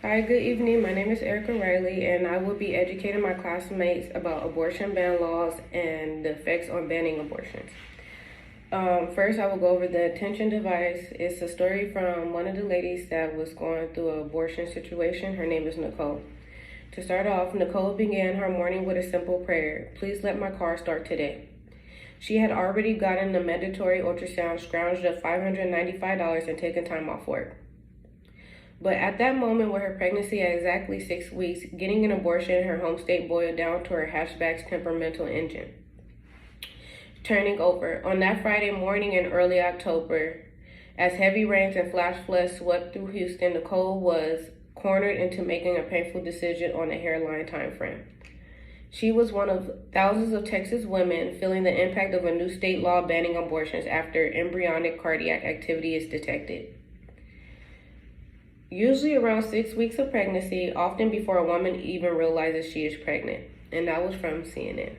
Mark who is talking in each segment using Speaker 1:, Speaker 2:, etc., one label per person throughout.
Speaker 1: Hi, good evening. My name is Erica Riley, and I will be educating my classmates about abortion ban laws and the effects on banning abortions. First, I will go over the attention device. It's a story from one of the ladies that was going through an abortion situation. Her name is Nicole. To start off, Nicole began her morning with a simple prayer: "Please let my car start today." She had already gotten the mandatory ultrasound, scrounged up $595, and taken time off work. But at that moment, with her pregnancy at exactly 6 weeks, getting an abortion in her home state boiled down to her hatchback's temperamental engine turning over. On that Friday morning in early October, as heavy rains and flash floods swept through Houston, Nicole was cornered into making a painful decision on a hairline time frame. She was one of thousands of Texas women feeling the impact of a new state law banning abortions after embryonic cardiac activity is detected. Usually around 6 weeks of pregnancy, often before a woman even realizes she is pregnant. And that was from CNN.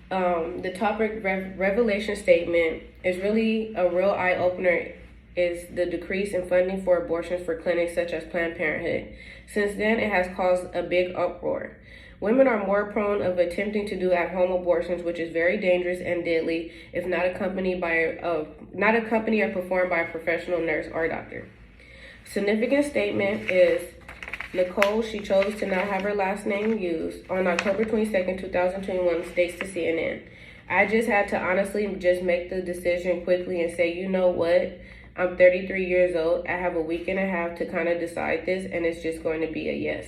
Speaker 1: The topic revelation statement is really a real eye-opener, is the decrease in funding for abortions for clinics such as Planned Parenthood. Since then, it has caused a big uproar. Women are more prone of attempting to do at-home abortions, which is very dangerous and deadly if not accompanied or performed by a professional nurse or doctor. Significant statement is Nicole, she chose to not have her last name used, on October 22nd, 2021, states to CNN, "I just had to honestly just make the decision quickly and say, you know what? I'm 33 years old. I have a week and a half to kind of decide this, and it's just going to be a yes."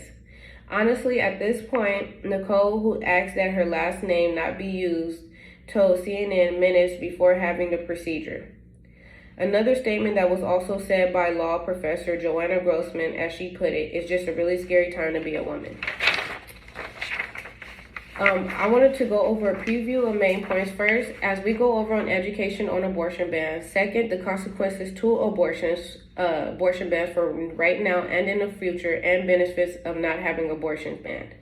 Speaker 1: Honestly, at this point, Nicole, who asked that her last name not be used, told CNN minutes before having the procedure. Another statement that was also said by law professor Joanna Grossman, as she put it, "It's just a really scary time to be a woman." I wanted to go over a preview of main points first, as we go over on education on abortion bans. Second, the consequences to abortion bans for right now and in the future, and benefits of not having abortions banned.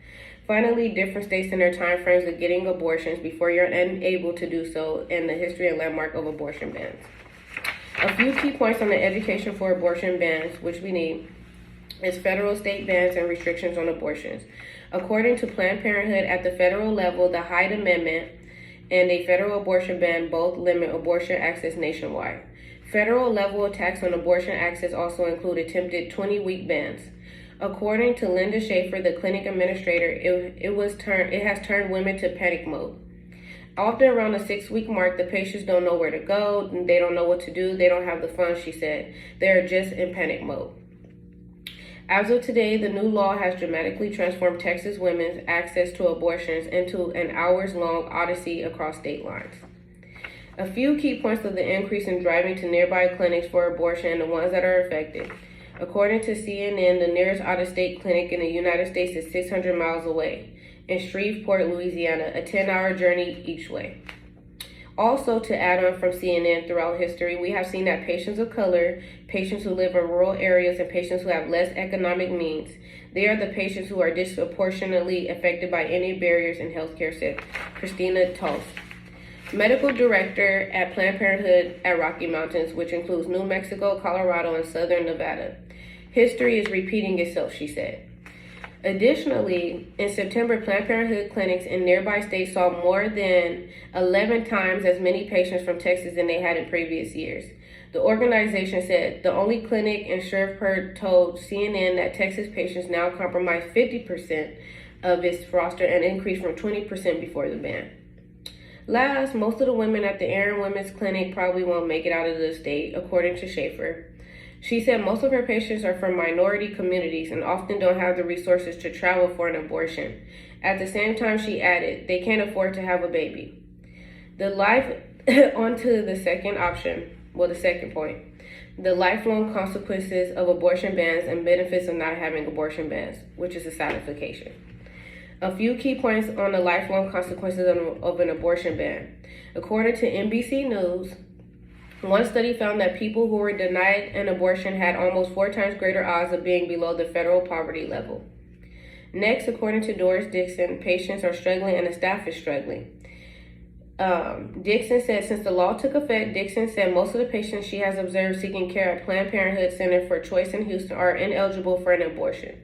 Speaker 1: Finally, different states and their time frames of getting abortions before you're unable to do so, and the history and landmark of abortion bans. A few key points on the education for abortion bans, which we need, is federal, state bans, and restrictions on abortions. According to Planned Parenthood, at the federal level, the Hyde Amendment and a federal abortion ban both limit abortion access nationwide. Federal level attacks on abortion access also include attempted 20-week bans. According to Linda Schaefer, the clinic administrator, it has turned women to panic mode. Often around the 6-week mark, the patients don't know where to go, they don't know what to do, they don't have the funds, she said. They are just in panic mode. As of today, the new law has dramatically transformed Texas women's access to abortions into an hours-long odyssey across state lines. A few key points of the increase in driving to nearby clinics for abortion and the ones that are affected. According to CNN, the nearest out-of-state clinic in the United States is 600 miles away, in Shreveport, Louisiana, a 10-hour journey each way. Also, to add on from CNN, throughout history, we have seen that patients of color, patients who live in rural areas, and patients who have less economic means, they are the patients who are disproportionately affected by any barriers in healthcare, said Christina Tulse, medical director at Planned Parenthood at Rocky Mountains, which includes New Mexico, Colorado, and southern Nevada. "History is repeating itself," she said. Additionally, in September, Planned Parenthood clinics in nearby states saw more than 11 times as many patients from Texas than they had in previous years. The organization said the only clinic in Shreveport told CNN that Texas patients now comprise 50% of its roster, an increase from 20% before the ban. Last, most of the women at the Aaron Women's Clinic probably won't make it out of the state, according to Schaefer. She said most of her patients are from minority communities and often don't have the resources to travel for an abortion. At the same time, she added, they can't afford to have a baby. Onto the second option, the second point, the lifelong consequences of abortion bans and benefits of not having abortion bans, which is a sanification. A few key points on the lifelong consequences of an abortion ban. According to NBC News, one study found that people who were denied an abortion had almost 4 times greater odds of being below the federal poverty level. Next, according to Doris Dixon, patients are struggling and the staff is struggling. Dixon said, since the law took effect, Dixon said most of the patients she has observed seeking care at Planned Parenthood Center for Choice in Houston are ineligible for an abortion.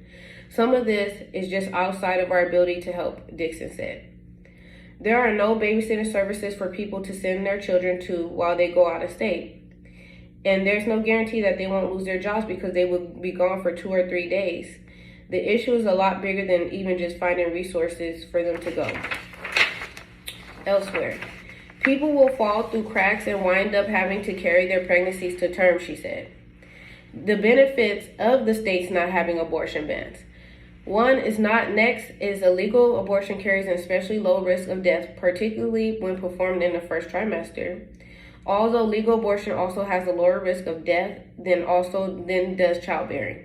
Speaker 1: Some of this is just outside of our ability to help, Dixon said. There are no babysitting services for people to send their children to while they go out of state. And there's no guarantee that they won't lose their jobs because they will be gone for 2 or 3 days. The issue is a lot bigger than even just finding resources for them to go. Elsewhere, people will fall through cracks and wind up having to carry their pregnancies to term, she said. The benefits of the states not having abortion bans. One is not next is illegal abortion carries an especially low risk of death, particularly when performed in the first trimester. Although legal abortion also has a lower risk of death than does childbearing.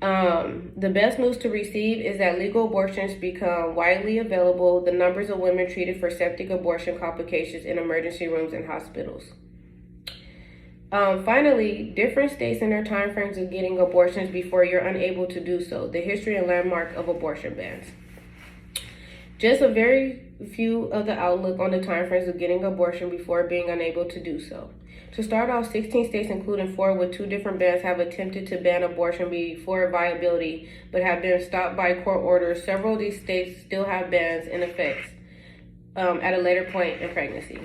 Speaker 1: The best news to receive is that legal abortions become widely available. The numbers of women treated for septic abortion complications in emergency rooms and hospitals. Finally, different states and their timeframes of getting abortions before you're unable to do so. The history and landmark of abortion bans. Just a very few of the outlook on the timeframes of getting abortion before being unable to do so. To start off, 16 states, including 4 with 2 different bans, have attempted to ban abortion before viability, but have been stopped by court orders. Several of these states still have bans in effect at a later point in pregnancy.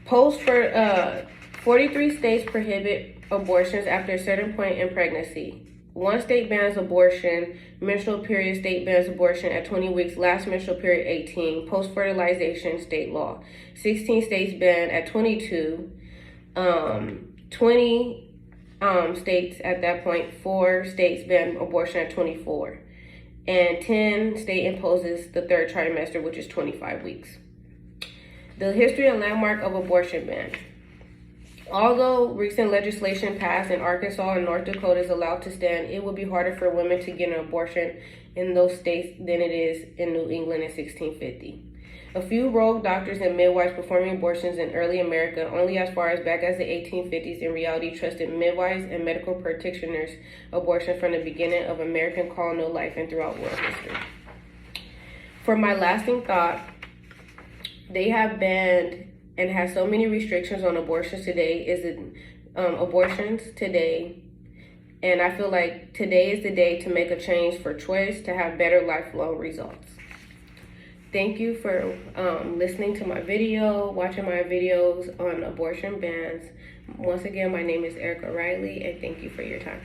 Speaker 1: 43 states prohibit abortions after a certain point in pregnancy. 1 state bans abortion, menstrual period state bans abortion at 20 weeks, last menstrual period 18, post-fertilization state law. 16 states ban at 22, 20 states at that point, 4 states ban abortion at 24, and 10 state imposes the 3rd trimester, which is 25 weeks. The history and landmark of abortion ban. Although recent legislation passed in Arkansas and North Dakota is allowed to stand, it will be harder for women to get an abortion in those states than it is in New England in 1650. A few rogue doctors and midwives performing abortions in early America only as far as back as the 1850s in reality trusted midwives and medical practitioners abortion from the beginning of American colonial life and throughout world history. For my lasting thought, they have banned and has so many restrictions on abortions today and I feel like today is the day to make a change for choice to have better lifelong results. Thank you for listening to my video, watching my videos on abortion bans. Once again, my name is Erica Riley, and thank you for your time.